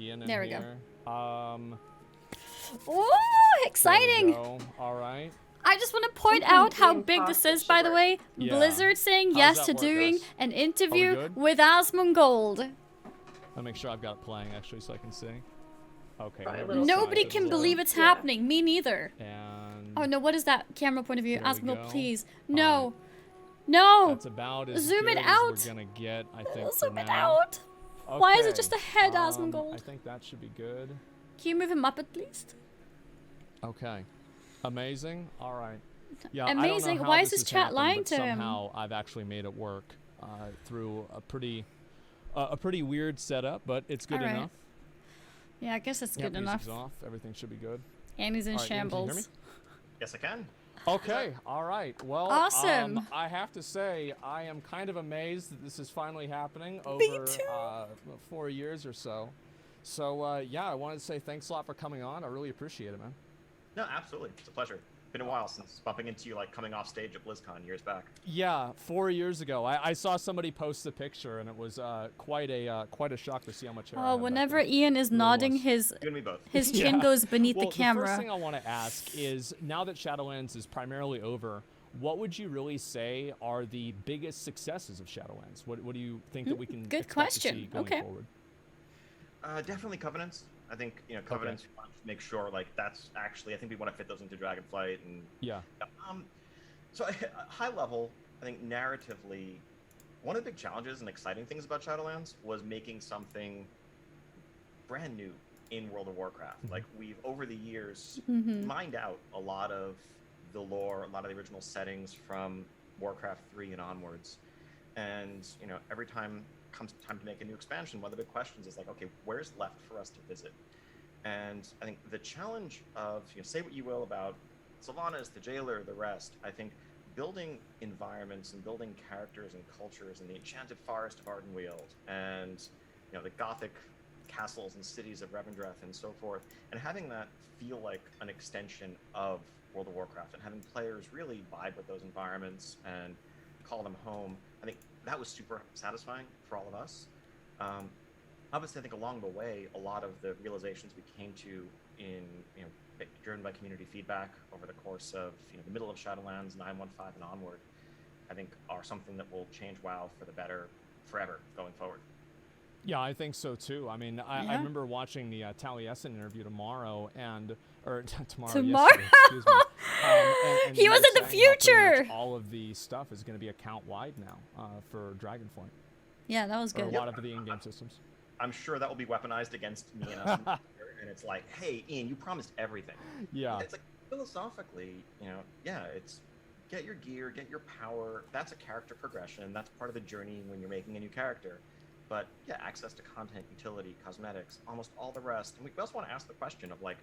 Ian in there we here. go. Oh, exciting! All right. I just want to point out how big this is, by the way. Yeah. Blizzard saying How's yes that to work, doing guys? an Are we interview good? with Asmongold. I'll make sure I've got it playing actually so I can see. Okay. Probably a we're little Nobody size can of believe the- it's Yeah. happening. Me neither. And Oh no, what is that camera point of view? There we Asmongold, go. please. All No. No. that's about as Zoom it good out. as we're gonna get, I think. for Zoom it now. out. Why is it Okay, just a head, I Asmongold? think that should be good. Can you move him up at least? Okay. Amazing. All right. Yeah. I Amazing. don't know how Why is this his has chat happened, lying but to him? somehow I've actually made it work through a pretty weird setup, but it's good All right. enough. Yeah, I guess it's Yep, good enough. music's off. Everything should be good. And he's in All right, Ian, can you hear me? shambles. Yes, I can. Okay, all right. Well, Awesome. I have to say, I am kind of amazed that this is finally happening over 4 years or so. So, yeah, I wanted to say thanks a lot for coming on. I really appreciate it, man. No, absolutely. It's a pleasure. Been a while since bumping into you, like, coming off stage at BlizzCon years back. Yeah, 4 years ago. I saw somebody post the picture, and it was quite a shock to see how much hair I Oh, had back whenever then. Ian is Really nodding, was. his You and me both. chin Yeah. goes beneath Well, the camera. The first thing I want to ask is, now that Shadowlands is primarily over, what would you really say are the biggest successes of Shadowlands? What do you think that we can Good expect question. to see going Okay. forward? Definitely Covenants. I think, Covenants, we want to make sure, like, that's actually, I think we want to fit those into Dragonflight. And Yeah. So, high level, I think narratively, one of the big challenges and exciting things about Shadowlands was making something brand new in World of Warcraft. Like, we've, over the years, mined out a lot of the lore, a lot of the original settings from Warcraft 3 and onwards. And, every time comes time to make a new expansion, one of the big questions is like, okay, where's left for us to visit? And I think the challenge of, say what you will about Sylvanas, the Jailer, the rest, I think building environments and building characters and cultures in the enchanted forest of Ardenweald and, the Gothic castles and cities of Revendreth and so forth, and having that feel like an extension of World of Warcraft and having players really vibe with those environments and call them home, I think that was super satisfying for all of us. Obviously, I think along the way, a lot of the realizations we came to in, driven by community feedback over the course of, the middle of Shadowlands, 9.15 and onward, I think are something that will change WoW for the better forever going forward. Yeah, I think so too. I mean, I remember watching the Taliesin interview tomorrow, or tomorrow. Yesterday, excuse me. And He was in the saying how pretty future! much all of the stuff is going to be account-wide now for Dragonflight. Yeah, that was Or good. a lot of the in-game systems. I'm sure that will be weaponized against me and us. And it's like, hey, Ian, you promised everything. Yeah. It's like, philosophically, it's get your gear, get your power. That's a character progression. That's part of the journey when you're making a new character. But yeah, access to content, utility, cosmetics, almost all the rest. And we also want to ask the question of, like,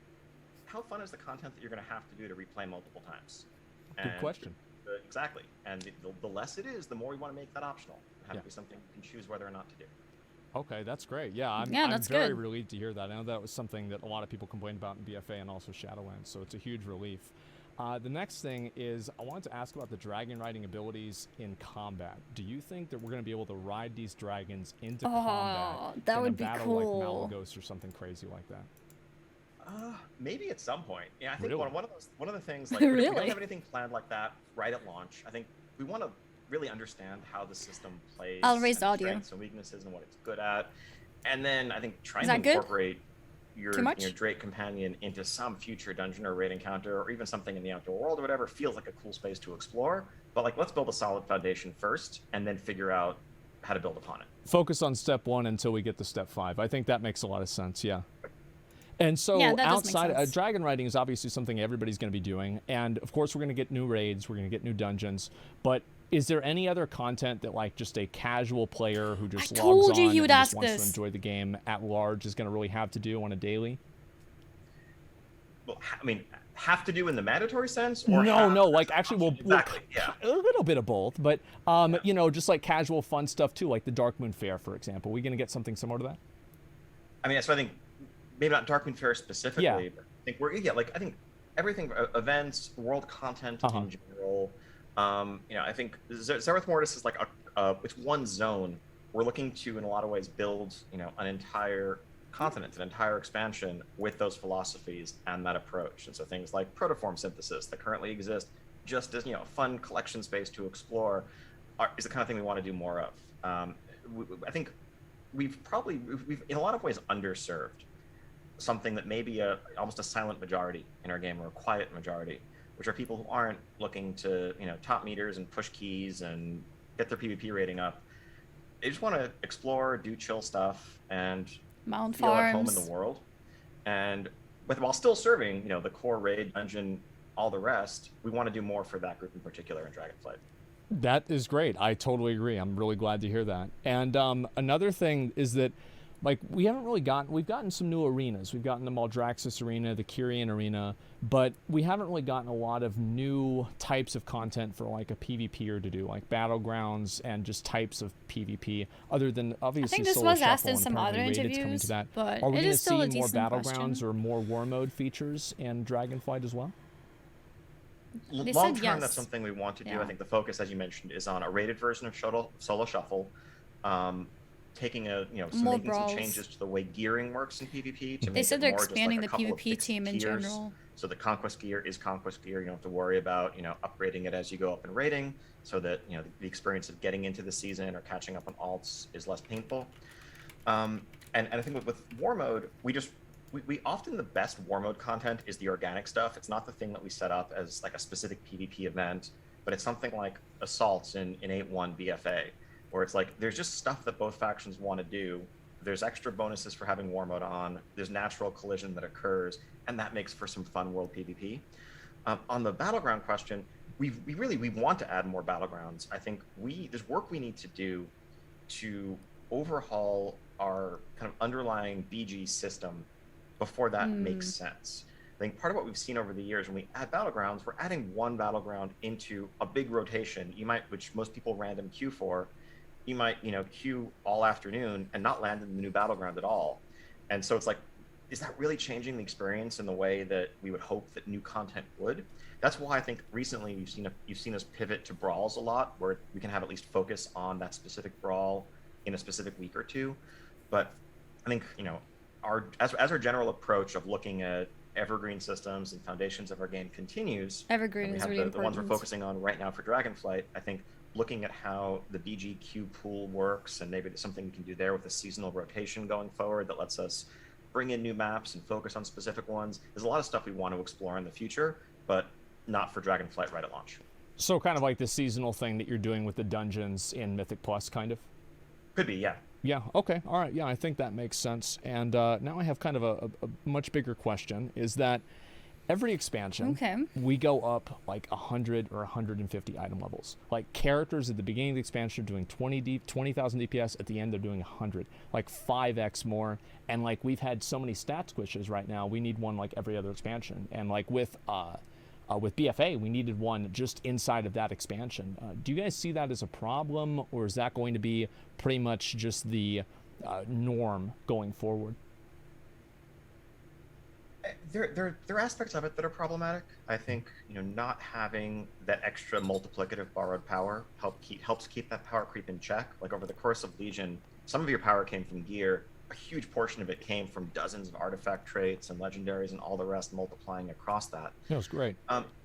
how fun is the content that you're going to have to do to replay multiple times? Good question. Exactly. And the less it is, the more we want to make that optional. Have Yeah. to be something you can choose whether or not to do. Okay, that's great. Yeah, I'm that's very good. relieved to hear that. I know that was something that a lot of people complained about in BFA and also Shadowlands, so it's a huge relief. The next thing is I wanted to ask about the dragon riding abilities in combat. Do you think that we're going to be able to ride these dragons into combat that in would a be battle cool. like Malagos or something crazy like that? Maybe at some point. Yeah, I think Really? one of the things, like, we Really? don't have anything planned like that right at launch. I think we want to really understand how the system plays. I'll raise the and audio. strengths and weaknesses and what it's good at, and then I think trying Is to that good? incorporate your Too much? Drake companion into some future dungeon or raid encounter, or even something in the outdoor world or whatever, feels like a cool space to explore. But, like, let's build a solid foundation first, and then figure out how to build upon it. Focus on step 1 until we get to step 5. I think that makes a lot of sense, yeah. And so Yeah, that does make outside, sense. dragon riding is obviously something everybody's going to be doing. And of course, we're going to get new raids, we're going to get new dungeons. But is there any other content that, like, just a casual player who just told logs you on he and would just ask wants this. to enjoy the game at large is going to really have to do on a daily? Well, I mean, have to do in the mandatory sense? Or No, like, actually, Exactly, yeah. a little bit of both. But, just like casual fun stuff too, like the Darkmoon Fair, for example. Are we going to get something similar to that? I mean, so I think maybe not Darkmoon Fair specifically, Yeah. but I think I think everything, events, world content in general. I think Zereth Mortis is like it's one zone. We're looking to, in a lot of ways, build an entire continent, an entire expansion with those philosophies and that approach. And so things like protoform synthesis that currently exist just as, a fun collection space to explore is the kind of thing we want to do more of. I think we've in a lot of ways underserved something that may be almost a silent majority in our game, or a quiet majority, which are people who aren't looking to top meters and push keys and get their PvP rating up. They just want to explore, do chill stuff, and Mount feel at home in farms. the world. And while still serving the core raid, dungeon, all the rest, we want to do more for that group in particular in Dragonflight. That is great. I totally agree. I'm really glad to hear that. And another thing is that, like, we've gotten some new arenas. We've gotten the Maldraxxus arena, the Kyrian arena, but we haven't really gotten a lot of new types of content for like a PvPer to do, like battlegrounds and just types of PvP, other than obviously I think this solo was asked shuffle in and some other apparently Raided's coming interviews, to that. but Are we it going to is still a see more decent battlegrounds question. or more war mode features in Dragonflight as well? They Long said term, yes. that's something we want to do. Yeah. I think the focus, as you mentioned, is on a rated version of solo shuffle, taking making some brawls. changes to the way gearing works in PvP. To They make said it they're more just expanding like a the couple of PvP fixed team in tiers. general. So the conquest gear is conquest gear. You don't have to worry about upgrading it as you go up in rating, so that the experience of getting into the season or catching up on alts is less painful. And I think with war mode, we often, the best war mode content is the organic stuff. It's not the thing that we set up as like a specific PvP event, but it's something like assaults in 8.1 BFA, where it's like there's just stuff that both factions want to do. There's extra bonuses for having war mode on. There's natural collision that occurs, and that makes for some fun world PvP. On the battleground question, we want to add more battlegrounds. I think there's work we need to do to overhaul our kind of underlying BG system before that makes sense. I think part of what we've seen over the years, when we add battlegrounds, we're adding one battleground into a big rotation. Which most people random queue for, you might queue all afternoon and not land in the new battleground at all. And so it's like, is that really changing the experience in the way that we would hope that new content would? That's why I think recently you've seen us pivot to brawls a lot, where we can have at least focus on that specific brawl in a specific week or two. But I think as our general approach of looking at evergreen systems and foundations of our game continues, Evergreen and we is have really the ones we're important. focusing on right now for Dragonflight. I think looking at how the BGQ pool works, and maybe there's something we can do there with a seasonal rotation going forward that lets us bring in new maps and focus on specific ones. There's a lot of stuff we want to explore in the future, but not for Dragonflight right at launch. So kind of like the seasonal thing that you're doing with the dungeons in Mythic Plus, kind of? Could be, yeah. Yeah, okay, all right, yeah, I think that makes sense. And now I have kind of a much bigger question, is that every expansion, we go up like 100 or 150 item levels. Like characters at the beginning of the expansion are doing 20,000 DPS, at the end they're doing 100, like 5x more. And like we've had so many stat squishes right now, we need one like every other expansion. And like with BFA, we needed one just inside of that expansion. Do you guys see that as a problem, or is that going to be pretty much just the norm going forward? There are aspects of it that are problematic. I think not having that extra multiplicative borrowed power helps keep that power creep in check. Like over the course of Legion, some of your power came from gear. A huge portion of it came from dozens of artifact traits and legendaries and all the rest multiplying across that. That was great.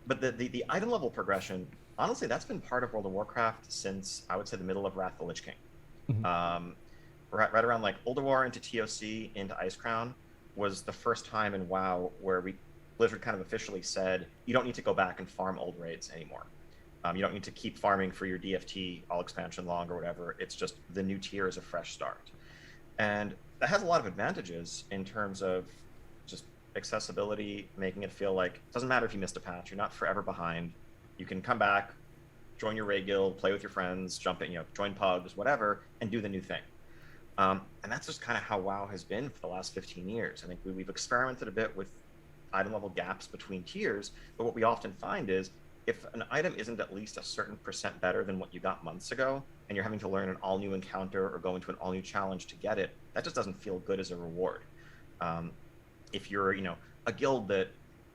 But the item level progression, honestly, that's been part of World of Warcraft since, I would say, the middle of Wrath of the Lich King. Mm-hmm. Right around like Ulduar into TOC into Icecrown was the first time in WoW where Blizzard kind of officially said, you don't need to go back and farm old raids anymore. You don't need to keep farming for your DFT all expansion long or whatever. It's just the new tier is a fresh start. And that has a lot of advantages in terms of just accessibility, making it feel like it doesn't matter if you missed a patch, you're not forever behind. You can come back, join your raid guild, play with your friends, jump in, join pugs, whatever, and do the new thing. And that's just kind of how WoW has been for the last 15 years. I think we've experimented a bit with item level gaps between tiers, but what we often find is if an item isn't at least a certain % better than what you got months ago, and you're having to learn an all new encounter or go into an all new challenge to get it, that just doesn't feel good as a reward. If you're, a guild that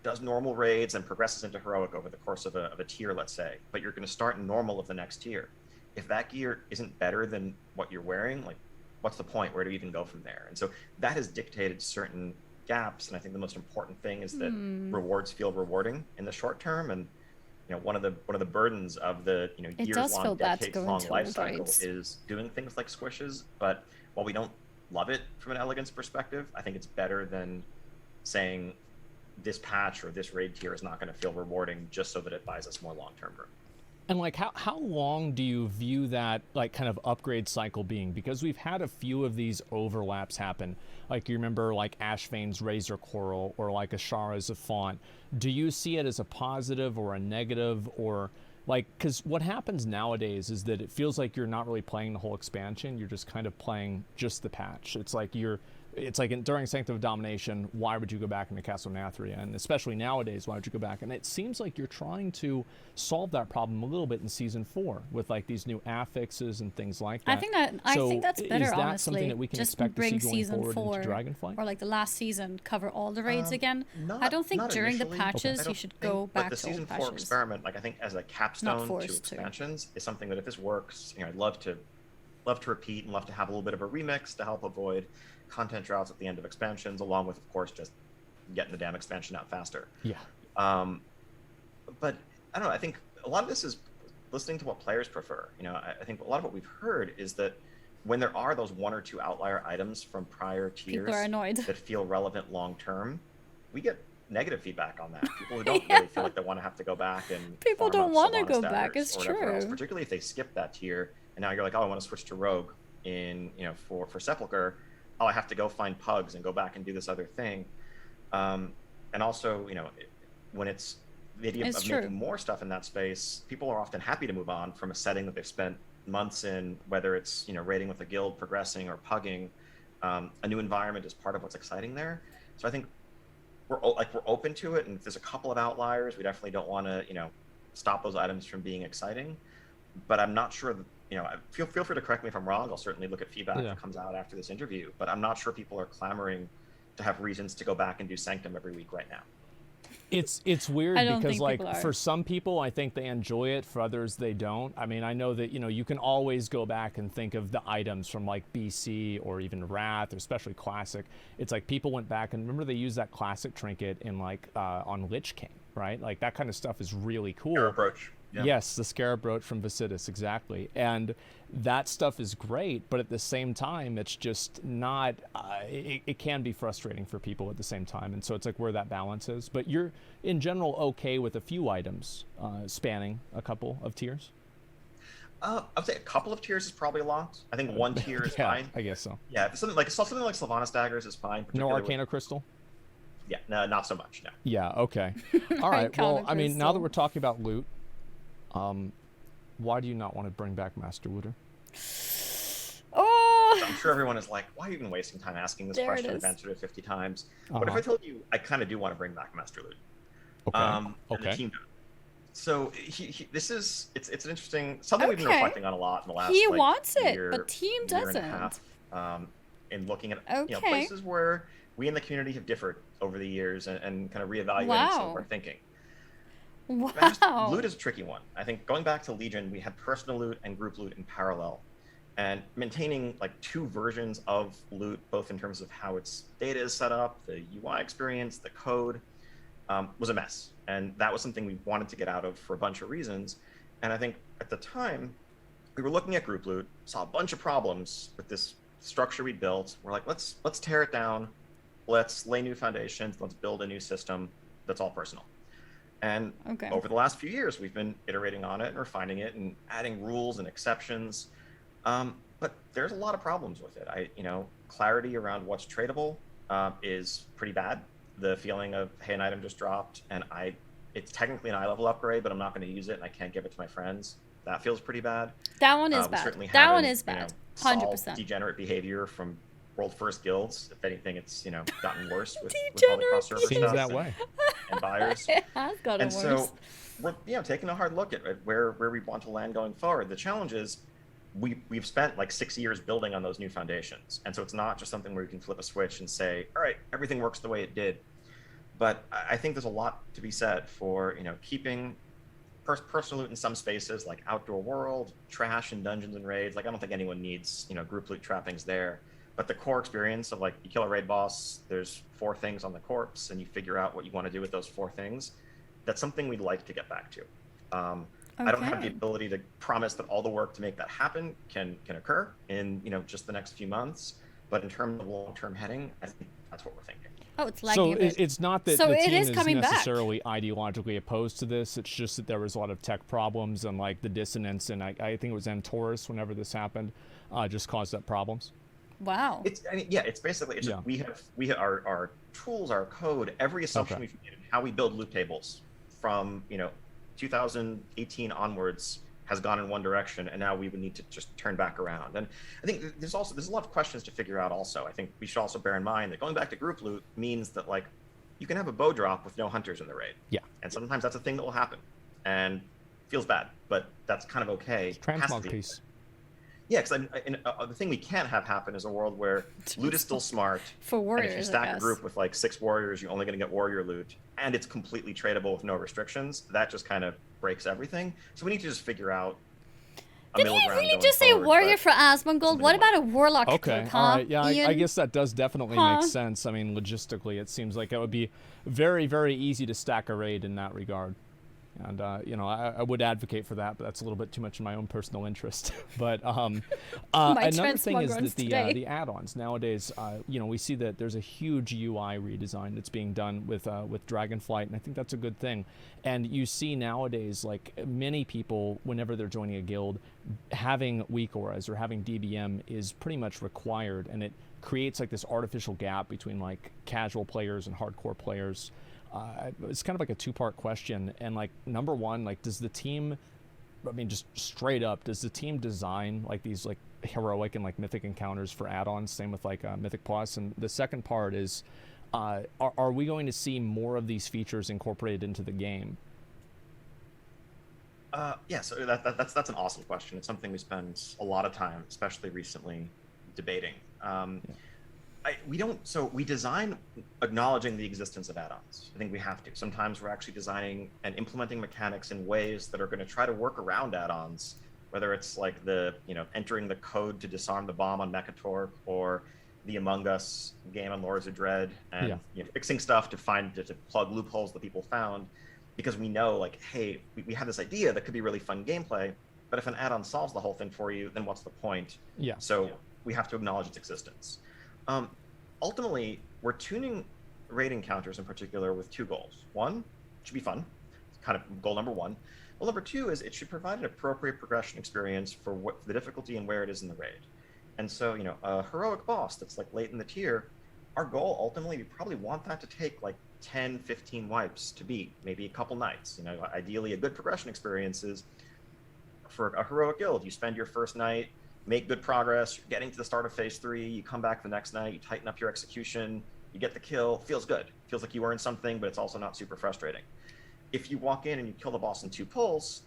does normal raids and progresses into heroic over the course of a tier, let's say, but you're going to start in normal of the next tier. If that gear isn't better than what you're wearing, like what's the point? Where do we even go from there? And so that has dictated certain gaps. And I think the most important thing is that rewards feel rewarding in the short term. And one of the burdens of the years-long, decades-long life cycle is doing things like squishes. But while we don't love it from an elegance perspective, I think it's better than saying this patch or this raid tier is not going to feel rewarding just so that it buys us more long-term room. And like, how long do you view that like kind of upgrade cycle being? Because we've had a few of these overlaps happen. Like you remember like Ashvane's Razor Coral or like Ashara's Font. Do you see it as a positive or a negative, or like, because what happens nowadays is that it feels like you're not really playing the whole expansion. You're just kind of playing just the patch. It's like during Sanctum of Domination, why would you go back into Castle Nathria? And especially nowadays, why would you go back? And it seems like you're trying to solve that problem a little bit in Season 4 with like these new affixes and things like that. I think that's better, is that honestly. something that we can just expect to see bring going Season forward 4 into Dragonflight? or like the last season, cover all the raids again. Not, I don't think not during initially. the patches you should go back but the to old Season 4 patches. experiment, like I think as a capstone to expansions, is something that if this works, I'd love to repeat and love to have a little bit of a remix to help avoid content droughts at the end of expansions, along with, of course, just getting the damn expansion out faster. Yeah. But I don't know. I think a lot of this is listening to what players prefer. I think a lot of what we've heard is that when there are those one or two outlier items from prior tiers People are annoyed. that feel relevant long term, we get negative feedback on that. People who don't really feel like they want to have to go back and people farm don't up want to Sylvanas go back. daggers It's or whatever true. else, particularly if they skip that tier and now you're like, oh, I want to switch to Rogue in for Sepulcher. Oh, I have to go find pugs and go back and do this other thing. And also, when it's the idea of making more stuff in that space, people are often happy to move on from a setting that they've spent months in, whether it's raiding with a guild, progressing, or pugging. A new environment is part of what's exciting there. So I think we're open to it, and if there's a couple of outliers, we definitely don't want to stop those items from being exciting. But I'm not sure that, feel free to correct me if I'm wrong. I'll certainly look at feedback that comes out after this interview. But I'm not sure people are clamoring to have reasons to go back and do Sanctum every week right now. It's weird because like for some people, I think they enjoy it. For others, they don't. I mean, I know that, you can always go back and think of the items from like BC or even Wrath, or especially Classic. It's like people went back and remember they used that Classic trinket in like on Lich King, right? Like that kind of stuff is really cool. Scarab Brooch. Yeah. Yes, the Scarab Brooch from Vicitus, exactly. And that stuff is great, but at the same time, it's just not, it can be frustrating for people at the same time. And so it's like where that balance is. But you're, in general, okay with a few items spanning a couple of tiers? I would say a couple of tiers is probably a lot. I think one tier is fine. I guess so. Yeah, something like Sylvanas Daggers is fine. No Arcana Crystal? Yeah, no, not so much, no. Yeah, okay. All right, well, I mean, now that we're talking about loot, why do you not want to bring back Master Looter? Oh! I'm sure everyone is like, why are you even wasting time asking this question? I've answered it 50 times. What if I told you I kind of do want to bring back Master Loot? Okay. And the team does. So it's an interesting, something we've been reflecting on a lot in the last wants year, it, but team doesn't. doesn't. And a half, in looking at places where we in the community have differed over the years and kind of reevaluating some of our thinking. Wow. Loot is a tricky one. I think going back to Legion, we had personal loot and group loot in parallel, and maintaining like two versions of loot, both in terms of how its data is set up, the UI experience, the code, was a mess. And that was something we wanted to get out of for a bunch of reasons. And I think at the time, we were looking at group loot, saw a bunch of problems with this structure we built. We're like, let's tear it down. Let's lay new foundations. Let's build a new system that's all personal. And over the last few years, we've been iterating on it and refining it and adding rules and exceptions. But there's a lot of problems with it. Clarity around what's tradable is pretty bad. The feeling of, hey, an item just dropped and it's technically an eye level upgrade, but I'm not going to use it and I can't give it to my friends. That feels pretty bad. That one is bad. That one is bad. 100%. Degenerate behavior from world first guilds. If anything, it's gotten worse with all the cross server Seems stuff that way. and buyers. It has gotten worse. So we're taking a hard look at where we want to land going forward. The challenge is we've spent like 6 years building on those new foundations, and so it's not just something where you can flip a switch and say, all right, everything works the way it did. But I think there's a lot to be said for keeping personal loot in some spaces, like Outdoor World, trash in dungeons and raids. Like, I don't think anyone needs, group loot trappings there. But the core experience of, like, you kill a raid boss, there's 4 things on the corpse, and you figure out what you want to do with those 4 things. That's something we'd like to get back to. I don't have the ability to promise that all the work to make that happen can occur in, just the next few months. But in terms of long-term heading, I think that's what we're thinking. Oh, it's lagging a bit. It's not that So the it team is is coming back. necessarily ideologically opposed to this. It's just that there was a lot of tech problems and like the dissonance, and I think it was Taurus whenever this happened, just caused that problems. Wow. It's basically we have our tools, our code, every assumption we've made, how we build loot tables from 2018 onwards has gone in one direction, and now we would need to just turn back around. And I think there's a lot of questions to figure out also. I think we should also bear in mind that going back to group loot means that, like, you can have a bow drop with no hunters in the raid. Yeah. And sometimes that's a thing that will happen, and feels bad, but that's kind of okay. Transmog piece. Yeah, because the thing we can't have happen is a world where loot is still smart. For warriors, and if you stack a group with like 6 warriors, you're only going to get warrior loot, and it's completely tradable with no restrictions. That just kind of breaks everything. So we need to just figure out a middle ground. Did he really just say warrior for Asmongold? What about a warlock? Okay, huh, all right. Yeah, Ian? I guess that does definitely make sense. I mean, logistically, it seems like it would be very, very easy to stack a raid in that regard. And, I would advocate for that, but that's a little bit too much in my own personal interest. But another thing is that the add-ons nowadays, we see that there's a huge UI redesign that's being done with Dragonflight, and I think that's a good thing. And you see nowadays, like, many people, whenever they're joining a guild, having weak auras or having DBM is pretty much required, and it creates, like, this artificial gap between, like, casual players and hardcore players. It's kind of like a 2-part question, and like, number one, like, does the team, just straight up, does the team design like these like heroic and like mythic encounters for add-ons? Same with like Mythic Plus. And the second part is, are we going to see more of these features incorporated into the game? Yeah, so that's an awesome question. It's something we spend a lot of time, especially recently, debating. We design acknowledging the existence of add-ons. I think we have to. Sometimes we're actually designing and implementing mechanics in ways that are going to try to work around add-ons, whether it's like entering the code to disarm the bomb on Mekator, or the Among Us game on Lords of Dread, and fixing stuff to plug loopholes that people found, because we know, like, hey, we have this idea that could be really fun gameplay, but if an add-on solves the whole thing for you, then what's the point? We have to acknowledge its existence. Ultimately, we're tuning raid encounters in particular with 2 goals. One, it should be fun. It's kind of goal number 1. Goal number 2 is it should provide an appropriate progression experience for the difficulty and where it is in the raid. And so, a heroic boss that's like late in the tier, our goal ultimately, we probably want that to take like 10, 15 wipes to beat, maybe a couple nights. Ideally a good progression experience is for a heroic guild, you spend your first night, make good progress, you're getting to the start of phase 3, you come back the next night, you tighten up your execution, you get the kill, feels good. Feels like you earned something, but it's also not super frustrating. If you walk in and you kill the boss in 2 pulls,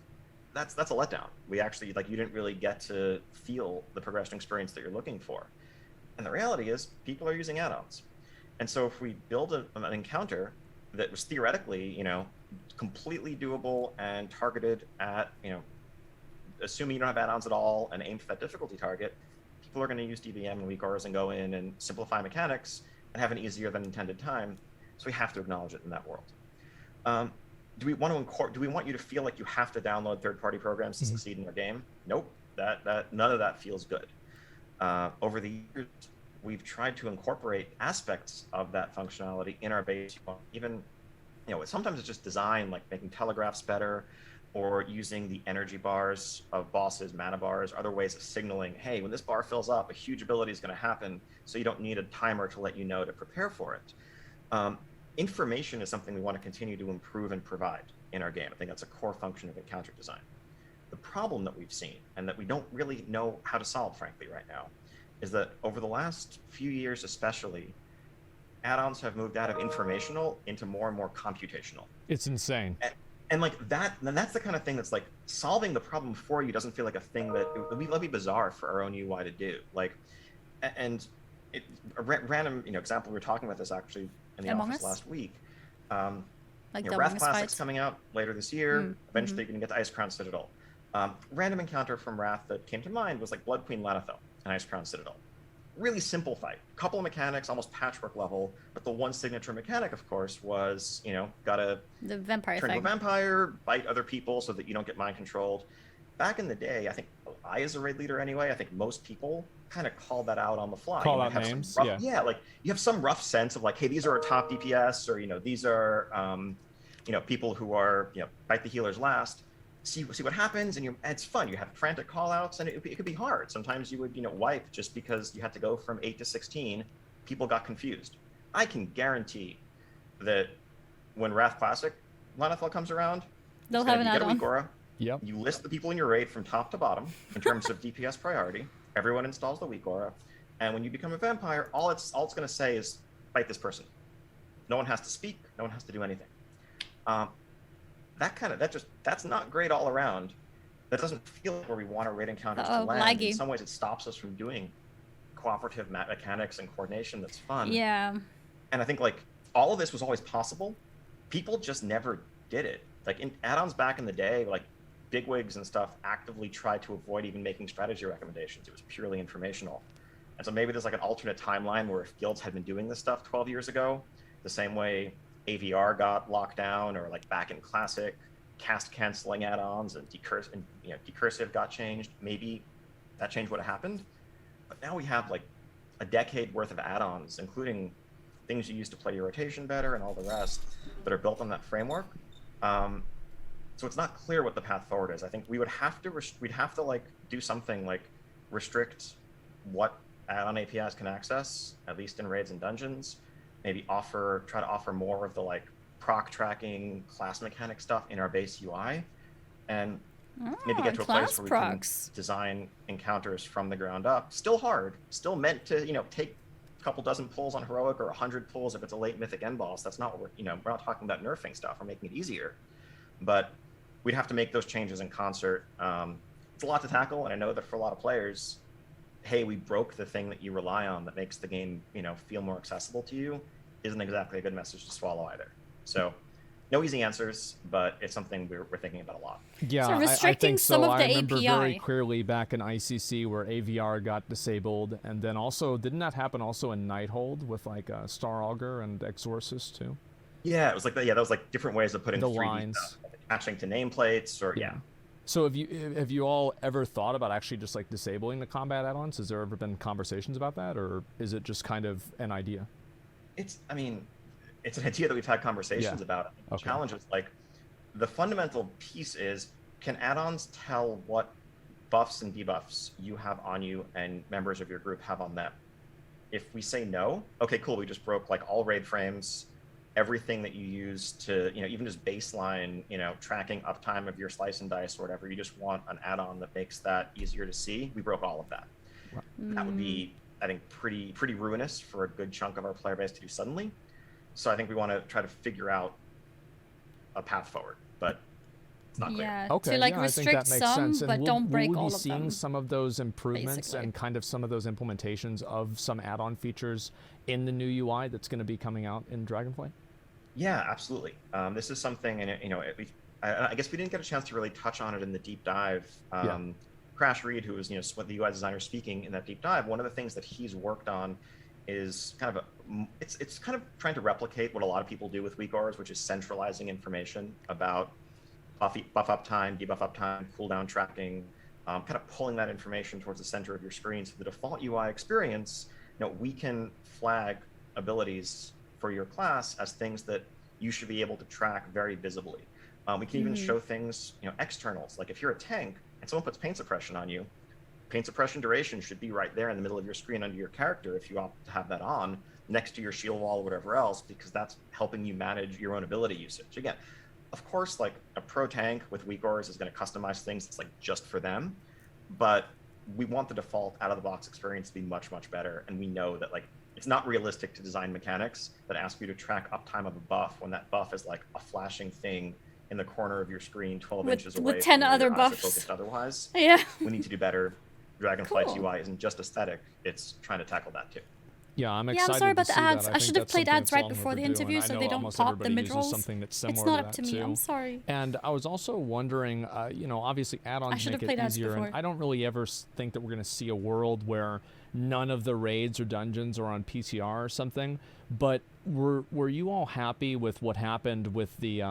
that's a letdown. We actually, you didn't really get to feel the progression experience that you're looking for. And the reality is, people are using add-ons. And so if we build an encounter that was theoretically, completely doable and targeted at, assuming you don't have add-ons at all and aim for that difficulty target, people are going to use DBM and weak auras and go in and simplify mechanics and have an easier than intended time. So we have to acknowledge it in that world. Do we want you to feel like you have to download third-party programs to succeed in your game? Nope. None of that feels good. Over the years, we've tried to incorporate aspects of that functionality in our base. Even, sometimes it's just design, like making telegraphs better, or using the energy bars of bosses, mana bars, other ways of signaling, hey, when this bar fills up, a huge ability is going to happen, so you don't need a timer to let you know to prepare for it. Information is something we want to continue to improve and provide in our game. I think that's a core function of encounter design. The problem that we've seen, and that we don't really know how to solve, frankly, right now, is that over the last few years especially, add-ons have moved out of informational into more and more computational. It's insane. And that's the kind of thing that's like solving the problem for you doesn't feel like a thing that it would be bizarre for our own UI to do. A random example, we were talking about this actually in the office last week. Like you the know, Wrath wings Classic's fights. coming out later this year. Eventually, you're going to get to Ice Crown Citadel. Random encounter from Wrath that came to mind was like Blood Queen Lanathel and Ice Crown Citadel. Really simple fight. Couple of mechanics, almost patchwork level, but the one signature mechanic, of course, was, you know, gotta The vampire turn thing. into a vampire, bite other people so that you don't get mind controlled. Back in the day, I think I, as a raid leader anyway, I think most people kind of call that out on the fly. Call You out might have some names, rough, yeah. yeah, like you have some rough sense of like, hey, these are our top DPS, or you know, these are you know, people who are, you know, bite the healers last. See what happens, and it's fun. You have frantic call outs, and it could be hard. Sometimes you would, you know, wipe just because you had to go from 8 to 16. People got confused. I can guarantee that when Wrath Classic Lanathel comes around, They'll have an you get a add-on. weak aura. Yep. You list the people in your raid from top to bottom in terms of DPS priority. Everyone installs the weak aura, and when you become a vampire, all it's going to say is fight this person. No one has to speak. No one has to do anything. That's not great all around. That doesn't feel like where we want our raid encounters to land. Laggy. In some ways, it stops us from doing cooperative mechanics and coordination that's fun. Yeah. And I think like all of this was always possible. People just never did it. Like in add-ons back in the day, like bigwigs and stuff actively tried to avoid even making strategy recommendations. It was purely informational. And so maybe there's like an alternate timeline where if guilds had been doing this stuff 12 years ago, the same way AVR got locked down, or like back in Classic, cast canceling add-ons and decursive got changed, maybe that change would have happened. But now we have like a decade worth of add-ons, including things you use to play your rotation better and all the rest, that are built on that framework. So it's not clear what the path forward is. I think we would have to we'd have to like do something like restrict what add-on APIs can access, at least in raids and dungeons. Maybe try to offer more of the like proc tracking, class mechanic stuff in our base UI, and maybe get to a place where we can design encounters from the ground up. Still hard, still meant to, you know, take a couple dozen pulls on heroic or 100 pulls if it's a late mythic end boss. That's not what we're not talking about nerfing stuff. We're making it easier, but we'd have to make those changes in concert. It's a lot to tackle, and I know that for a lot of players, hey, we broke the thing that you rely on that makes the game, you know, feel more accessible to you, isn't exactly a good message to swallow either. So no easy answers, but it's something we're thinking about a lot. Yeah, So I restricting think some so. of the I remember very API. clearly back in ICC where AVR got disabled, and then also, didn't that happen also in Nighthold with like Star Augur and Exorcist too? Yeah, it was like that. Yeah, that was like different ways of putting The 3D lines. stuff, like attaching to nameplates, or yeah. So have you all ever thought about actually just like disabling the combat add-ons? Has there ever been conversations about that, or is it just kind of an idea? It's an idea that we've had conversations about. The challenge is like the fundamental piece is, can add-ons tell what buffs and debuffs you have on you and members of your group have on them? If we say no, okay, cool, we just broke like all raid frames, everything that you use to, you know, even just baseline, you know, tracking uptime of your slice and dice or whatever, you just want an add-on that makes that easier to see. We broke all of that. Wow. That would be, I think, pretty ruinous for a good chunk of our player base to do suddenly. So I think we want to try to figure out a path forward, but it's not clear. Yeah, Okay, to like I think restrict that makes some, sense. And but don't break will all we of be seeing them. some of those improvements basically. and kind of some of those implementations of some add-on features in the new UI that's going to be coming out in Dragonflight? Yeah, absolutely. This is something, and you know, I guess we didn't get a chance to really touch on it in the deep dive. Crash Reed, who was, you know, the UI designer speaking in that deep dive, one of the things that he's worked on is kind of it's kind of trying to replicate what a lot of people do with weak auras, which is centralizing information about buff uptime, debuff uptime, cooldown tracking, kind of pulling that information towards the center of your screen. So the default UI experience, you know, we can flag abilities for your class as things that you should be able to track very visibly. We can even show things, you know, externals. Like if you're a tank and someone puts pain suppression on you, pain suppression duration should be right there in the middle of your screen under your character if you opt to have that on, next to your shield wall or whatever else, because that's helping you manage your own ability usage. Again, of course, like a pro tank with weak auras is going to customize things that's like just for them, but we want the default out of the box experience to be much, much better. And we know that like it's not realistic to design mechanics that ask you to track uptime of a buff when that buff is like a flashing thing in the corner of your screen 12 inches away with 10 from where other your eyes are buffs. focused otherwise. Yeah. We need to do better. Dragonflight's Cool. UI isn't just aesthetic, it's trying to tackle that too. Yeah, I'm Yeah, excited I'm sorry about to the see ads. that. I think should have that's played something ads that's right long before the overdue, and interview I so know they don't almost pop the everybody uses mid-rolls. something that's It's similar not to up that to me. too. I'm sorry. And I was also wondering, obviously I add-ons should make have it played ads easier, and before. I don't really ever think that we're going to see a world where none of the raids or dungeons are on PTR or something. But were you all happy with what happened with the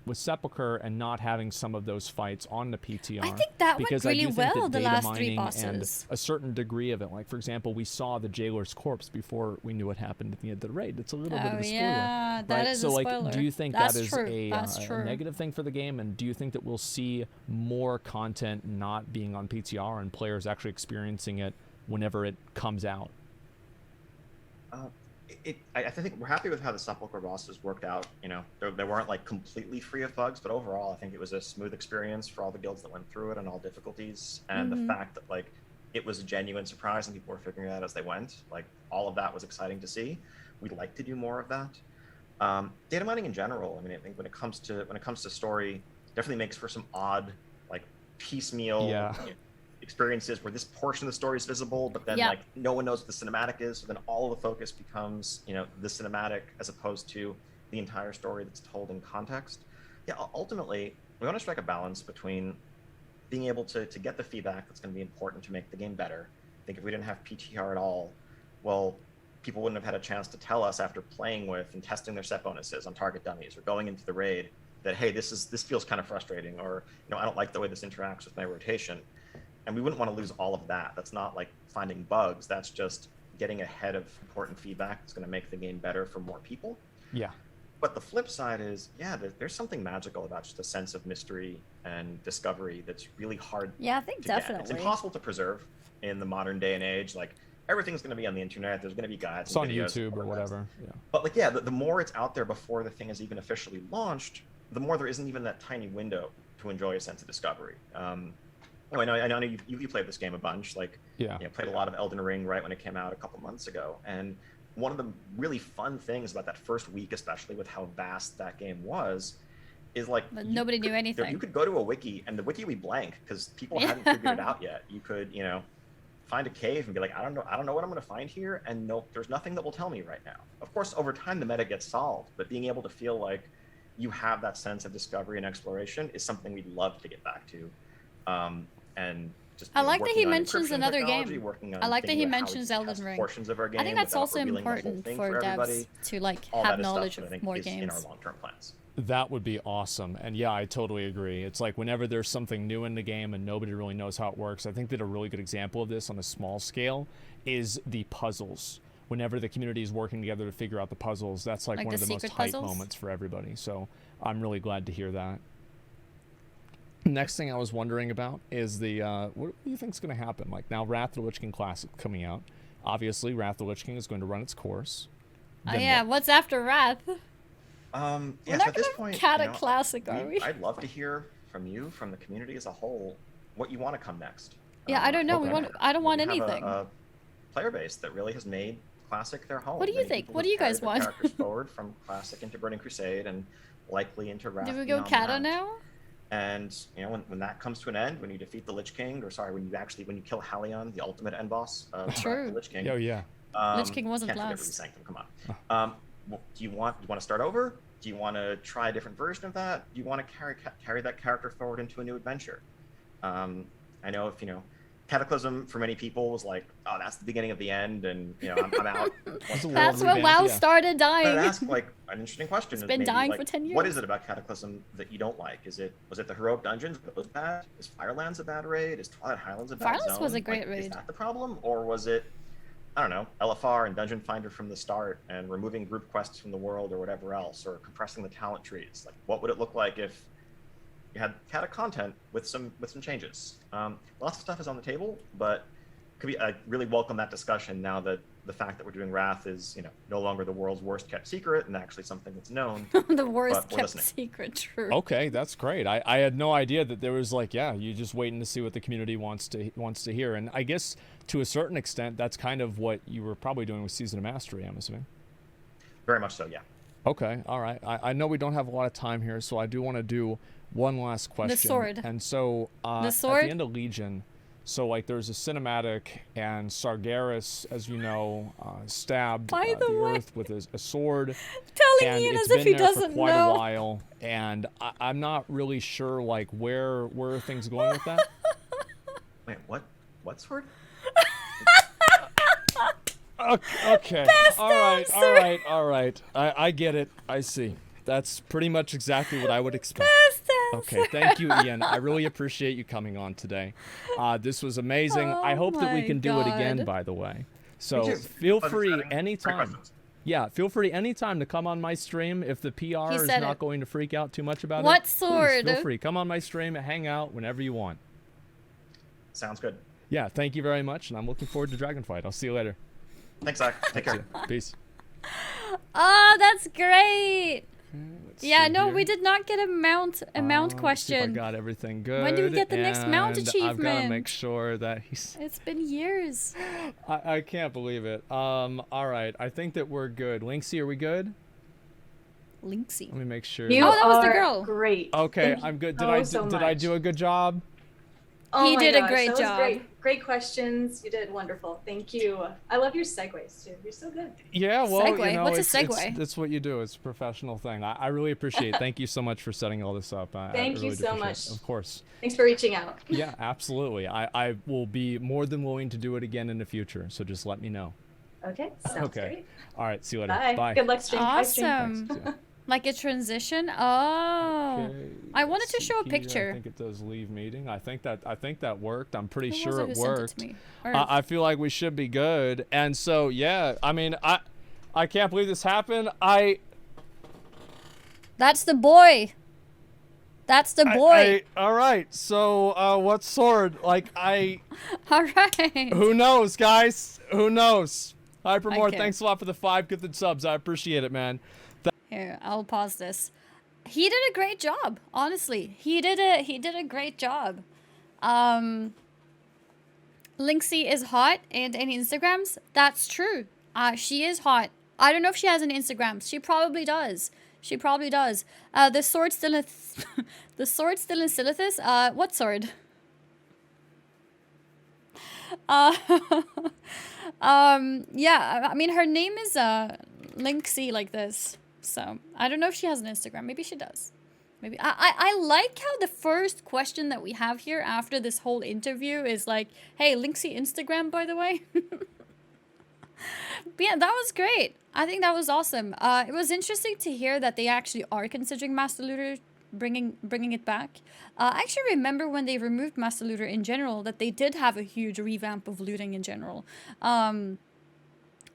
with Sepulchre and not having some of those fights on the PTR? I think that went Because really I do think well, that the data last 3 mining and bosses. a certain degree of it, like for example, we saw the jailer's corpse before we knew what happened at the end of the raid. It's a little bit of a spoiler. Yeah, that right? is So, a like, spoiler. do you think That's that is true. That's a true. negative thing for the game? And do you think that we'll see more content not being on PTR and players actually experiencing it whenever it comes out? I think we're happy with how the Sepulchre bosses worked out. You know, they weren't like completely free of bugs, but overall, I think it was a smooth experience for all the guilds that went through it and all difficulties. And the fact that like it was a genuine surprise and people were figuring it out as they went, like all of that was exciting to see. We'd like to do more of that. Data mining in general, I mean, I think when it comes to story, definitely makes for some odd, like piecemeal experiences where this portion of the story is visible, but then like no one knows what the cinematic is. So then all of the focus becomes, you know, the cinematic as opposed to the entire story that's told in context. Yeah, ultimately, we want to strike a balance between being able to get the feedback that's going to be important to make the game better. I think if we didn't have PTR at all, well, people wouldn't have had a chance to tell us after playing with and testing their set bonuses on target dummies or going into the raid that, hey, this feels kind of frustrating, or, you know, I don't like the way this interacts with my rotation. And we wouldn't want to lose all of that. That's not like finding bugs. That's just getting ahead of important feedback that's going to make the game better for more people. Yeah. But the flip side is, there's something magical about just a sense of mystery and discovery that's really hard Yeah, I think to definitely. get. It's impossible to preserve in the modern day and age. Like, everything's going to be on the internet. There's going to be guides. It's on videos YouTube or whatever. Yeah. But like, the more it's out there before the thing is even officially launched, the more there isn't even that tiny window to enjoy a sense of discovery. I know you played this game a bunch. Like, played a lot of Elden Ring right when it came out a couple months ago. And one of the really fun things about that first week, especially with how vast that game was, is like nobody knew anything. You could go to a wiki, and the wiki would be blank because people hadn't figured it out yet. You could, find a cave and be like, I don't know what I'm going to find here, and no, there's nothing that will tell me right now. Of course, over time the meta gets solved, but being able to feel like you have that sense of discovery and exploration is something we'd love to get back to. And just I like that he mentions encryption another technology, game. working on I like that he thinking about how we mentions can Elden test Ring. portions of our game I think that's without also revealing the whole important thing for devs everybody. to like All have that is knowledge stuff that I of think more is in our games. long-term plans. That would be awesome. And yeah, I totally agree. It's like whenever there's something new in the game and nobody really knows how it works, I think that a really good example of this on a small scale is the puzzles. Whenever the community is working together to figure out the puzzles, that's like one of the most hype moments for everybody. So I'm really glad to hear that. Next thing I was wondering about is the what do you think is going to happen? Like now, Wrath of the Lich King Classic coming out. Obviously, Wrath of the Lich King is going to run its course. Oh yeah, what's after Wrath? We're not so at this point, classic, are we? I'd love to hear from you, from the community as a whole, what you want to come next. Yeah, I don't know. Okay. I don't want We have anything. a player base that really has made Classic their home. What do you Many think? people What have do you guys carried their want? Characters forward from Classic into Burning Crusade and likely into Wrath. Do we go beyond Kata that. now? And when that comes to an end, when you defeat the Lich King, when you kill Halion, the ultimate end boss of the Lich King. Oh yeah. Lich King wasn't can't forget last. Ruby Sanctum. Come on. Do you want to start over? Do you want to try a different version of that? Do you want to carry that character forward into a new adventure? I know if Cataclysm for many people was like, oh, that's the beginning of the end, and I'm out. That's when WoW started dying. I'd ask like an interesting question. It's been dying for 10 years. What is it about Cataclysm that you don't like? Was it the heroic dungeons that was bad? Is Firelands a bad raid? Is Twilight Highlands a bad zone? Firelands was a great raid. Is that the problem, or was it, I don't know, LFR and Dungeon Finder from the start, and removing group quests from the world or whatever else, or compressing the talent trees? Like, what would it look like if you had Cata content with some changes? Lots of stuff is on the table, but I really welcome that discussion now that the fact that we're doing Wrath is no longer the world's worst kept secret and actually something that's known. The worst kept secret, true. Okay, that's great. I had no idea that there was you're just waiting to see what the community wants to hear. And I guess to a certain extent, that's kind of what you were probably doing with Season of Mastery, I'm assuming. Very much so, yeah. Okay, all right. I know we don't have a lot of time here, so I do want to do one last question. The sword. And so the sword? at the end of Legion, So like there's a cinematic, and Sargeras, as you know, stabbed By the the way, earth with a sword. Telling And Ian it's as if been he there for doesn't quite know. a while, and I'm not really sure like where are things going with that. Wait, what? What sword? Okay. Best All right. I get it. I see. That's pretty much exactly what I would expect. Best Okay, answer. thank you, Ian. I really appreciate you coming on today. This was amazing. I Oh hope that we my can do it again, God. by the way. So too. feel Pleasure free chatting. Great anytime. questions. Yeah, feel free anytime to come on my stream if the PR He is said not it. going to freak out too much about What it. sword? Please, feel free. Come on my stream and hang out whenever you want. Sounds good. Yeah, thank you very much, and I'm looking forward to Dragonflight. I'll see you later. Thanks, Zach. Take care. Peace. Oh, that's great. Let's Yeah, see no, here. we did not get a mount Let's see if question. I got everything good. When do we get the next mount and I've got to achievement? make sure that he's... It's been years. I can't believe it. All right. I think that we're good. Linksy, are we good? Linksy. Let me make sure. You Oh, that was the are girl. Great. Okay, Thank I'm you good. so Did I much. do a good job? Oh He my did a gosh, great that was job. Great questions. You did wonderful. Thank you. I love your segues too. You're so good. Yeah, well, Segue? you know, What's a it's, segue? It's what you do. It's a professional thing. I really appreciate it. Thank you so much for setting all this up. I Thank really you do so appreciate much. it. Of course. Thanks for reaching out. Yeah, absolutely. I will be more than willing to do it again in the future. So just let me know. Okay. Sounds Okay. great. All right. See you later. Bye. Bye. Good luck stream. Bye, stream. Awesome. Thanks. Yeah. Like a transition? Oh. Okay, I wanted let's to see show a here. picture. I think it does leave meeting. I think that worked. I'm pretty Who sure was it who worked. sent it to me? Or- I feel like we should be good. And so yeah, I mean I can't believe this happened. That's the boy. That's the boy. All right. So what sword? Like All right. who knows, guys? Who knows? Hypermore, Okay. thanks a lot for the 5 gifted subs. I appreciate it, man. Here, I'll pause this. He did a great job, honestly. He did a great job. Linksy is hot and any Instagrams? That's true. She is hot. I don't know if she has an Instagram. She probably does. She probably does. The sword still in the sword still in Silithus? What sword? Yeah, I mean her name is Linksy like this. So I don't know if she has an Instagram. Maybe she does. Maybe I like how the first question that we have here after this whole interview is like, hey, Linksy Instagram, by the way. But yeah, that was great. I think that was awesome. It was interesting to hear that they actually are considering Master Looter bringing it back. I actually remember when they removed Master Looter in general that they did have a huge revamp of looting in general.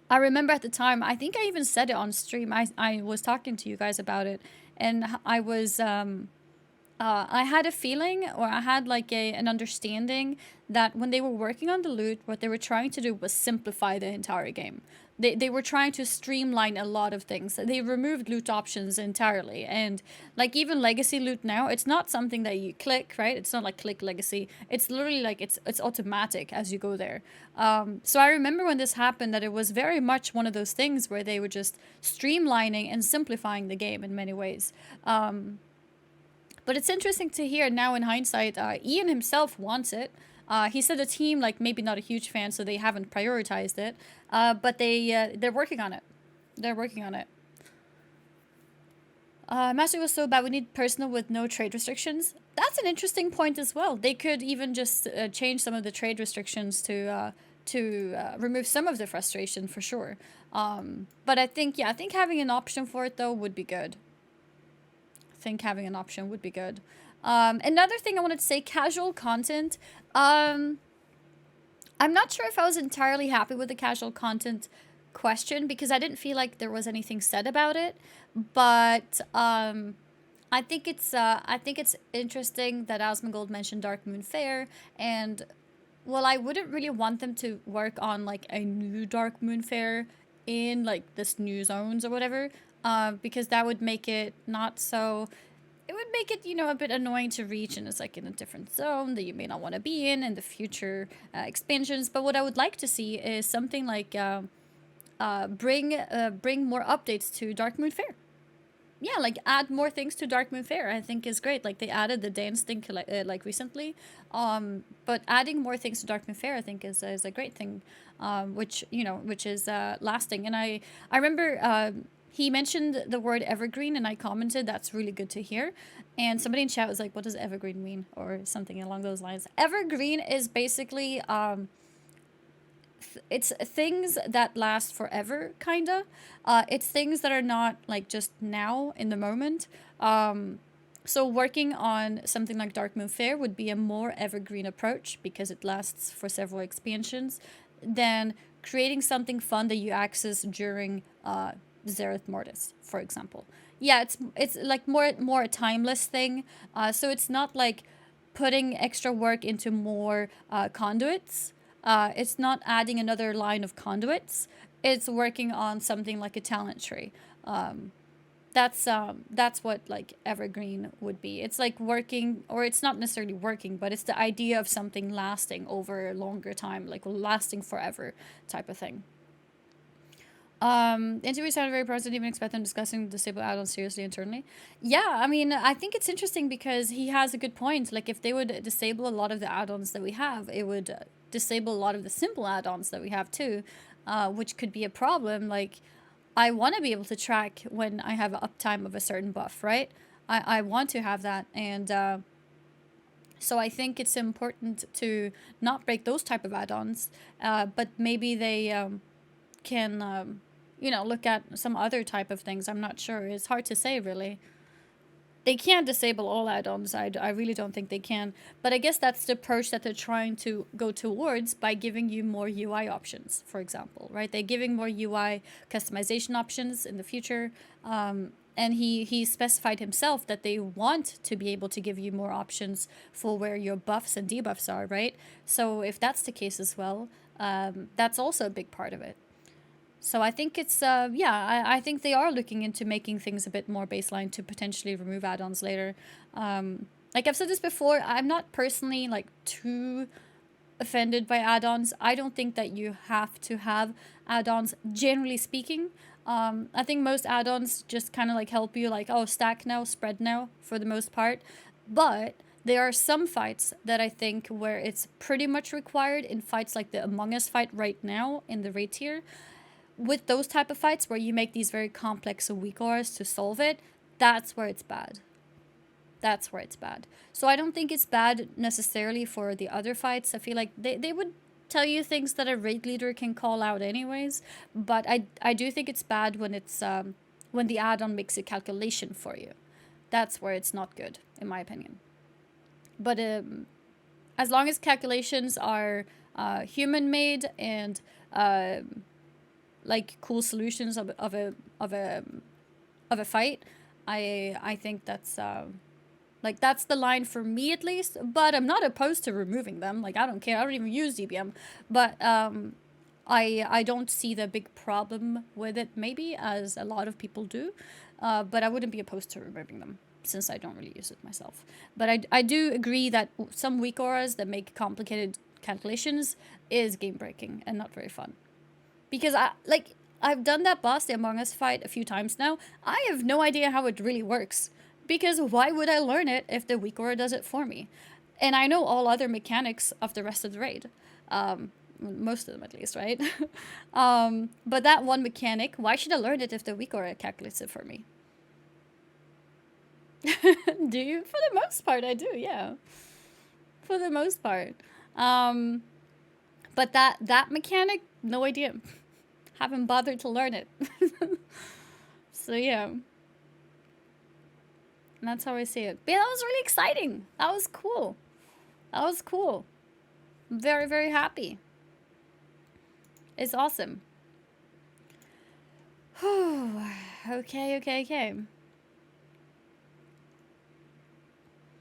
I remember at the time, I think I even said it on stream. I was talking to you guys about it, and I was I had a feeling, or I had like an understanding that when they were working on the loot, what they were trying to do was simplify the entire game. They were trying to streamline a lot of things. They removed loot options entirely. And like even legacy loot now, it's not something that you click, right? It's not like click legacy. It's literally like it's automatic as you go there. So I remember when this happened that it was very much one of those things where they were just streamlining and simplifying the game in many ways. But it's interesting to hear now in hindsight, Ian himself wants it. He said the team, like, maybe not a huge fan, so they haven't prioritized it. But they're working on it. They're working on it. Master was so bad, we need personal with no trade restrictions. That's an interesting point as well. They could even just change some of the trade restrictions to remove some of the frustration for sure. But I think having an option for it, though, would be good. Having an option would be good. Another thing I wanted to say, casual content. I'm not sure if I was entirely happy with the casual content question because I didn't feel like there was anything said about it. But I think it's interesting that Asmongold mentioned Dark Moon Fair, and well, I wouldn't really want them to work on like a new Dark Moon Fair in like this new zones or whatever. Because that would make it not so... It would make it, a bit annoying to reach, and it's like in a different zone that you may not want to be in the future expansions. But what I would like to see is something like bring more updates to Dark Moon Fair. yeah, like add more things to Dark Moon Fair. I think is great. Like they added the dance thing like recently, but adding more things to Dark Moon Fair I think is a great thing, which is lasting. And I remember he mentioned the word evergreen, and I commented that's really good to hear. And somebody in chat was like, "What does evergreen mean?" or something along those lines. Evergreen is basically it's things that last forever, kinda. It's things that are not like just now in the moment. So working on something like Dark Moon Fair would be a more evergreen approach because it lasts for several expansions than creating something fun that you access during Zereth Mortis, for example. Yeah, it's like more a timeless thing. So it's not like putting extra work into more conduits. It's not adding another line of conduits. It's working on something like a talent tree. That's what like evergreen would be. It's like working, or it's not necessarily working, but it's the idea of something lasting over a longer time, like lasting forever type of thing. Interview sounded very promising. Didn't even expect them discussing the Zepla add-on seriously internally. Yeah, I mean, I think it's interesting because he has a good point. Like, if they would disable a lot of the add-ons that we have, it would disable a lot of the simple add-ons that we have too, which could be a problem. Like, I want to be able to track when I have uptime of a certain buff, right? I want to have that, and so I think it's important to not break those type of add-ons, but maybe they can look at some other type of things. I'm not sure. It's hard to say, really. They can't disable all add-ons. I really don't think they can. But I guess that's the approach that they're trying to go towards by giving you more UI options, for example, right? They're giving more UI customization options in the future. And he specified himself that they want to be able to give you more options for where your buffs and debuffs are, right? So if that's the case as well, that's also a big part of it. So I think it's, I think they are looking into making things a bit more baseline to potentially remove add-ons later. Like I've said this before, I'm not personally like too offended by add-ons. I don't think that you have to have add-ons, generally speaking. I think most add-ons just kind of like help you like, oh, stack now, spread now, for the most part. But there are some fights that I think where it's pretty much required in fights like the Among Us fight right now in the raid tier. With those type of fights where you make these very complex weak auras to solve it, that's where it's bad. That's where it's bad. So I don't think it's bad necessarily for the other fights. I feel like they would tell you things that a raid leader can call out anyways, but I do think it's bad when it's when the add-on makes a calculation for you. That's where it's not good, in my opinion. But as long as calculations are human-made and like cool solutions of a fight, I think that's like that's the line for me at least. But I'm not opposed to removing them. Like I don't care. I don't even use DBM, but I don't see the big problem with it maybe as a lot of people do. But I wouldn't be opposed to removing them since I don't really use it myself. But I do agree that some weak auras that make complicated calculations is game breaking and not very fun. Because I've done that boss, the Among Us fight, a few times now. I have no idea how it really works. Because why would I learn it if the weak aura does it for me? And I know all other mechanics of the rest of the raid. Most of them at least, right? But that one mechanic, why should I learn it if the weak aura calculates it for me? Do you? For the most part, I do, yeah. For the most part. But that mechanic, no idea. Haven't bothered to learn it. So yeah. And that's how I see it. But yeah, that was really exciting. That was cool. That was cool. I'm very, very happy. It's awesome. Okay.